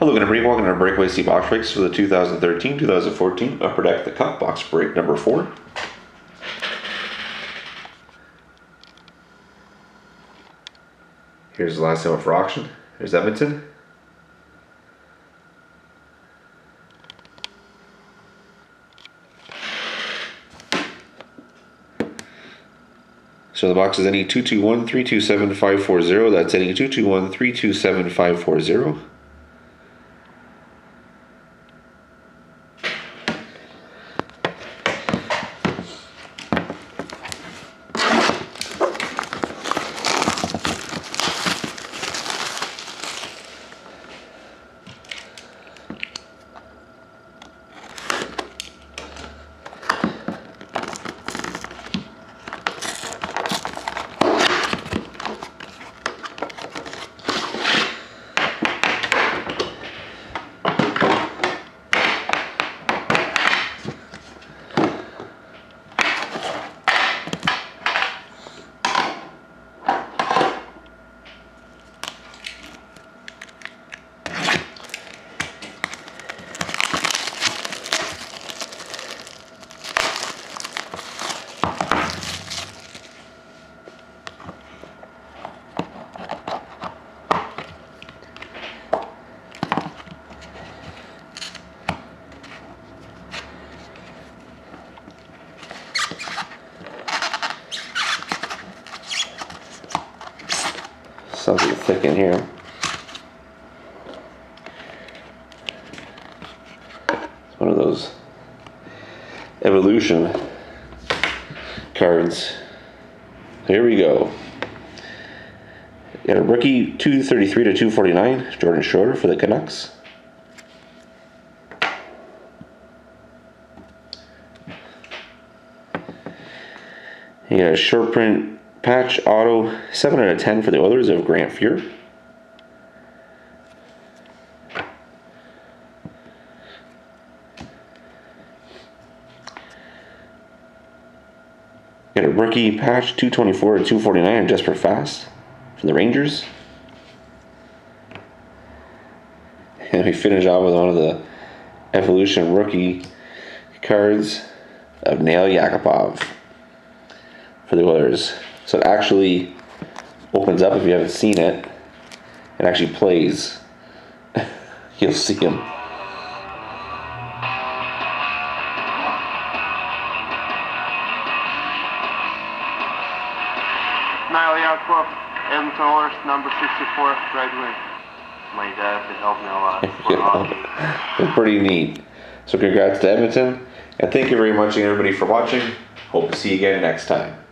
Hello, going to bring welcome to our breakaway C box breaks for the 2013-2014 Upper Deck the Cup box break number 4. Here's the last time for auction. There's Edmonton. So the box is NE 221-327-540. That's NE 221-327-540. Something thick in here. It's one of those evolution cards. Here we go. Got a rookie 233/249, Jordan Schroeder for the Canucks. You got a short print patch auto 7/10 for the Oilers of Grant Fuhr. Got a rookie patch 224/249 Jesper Fast from the Rangers. And we finish off with one of the Evolution rookie cards of Nail Yakupov for the Oilers. So it actually opens up if you haven't seen it. It actually plays. You'll see him. Nail Yakupov, Edmonton Oilers, number 64, right wing. My dad had helped me a lot for hockey. It's pretty neat. So congrats to Edmonton. And thank you very much everybody for watching. Hope to see you again next time.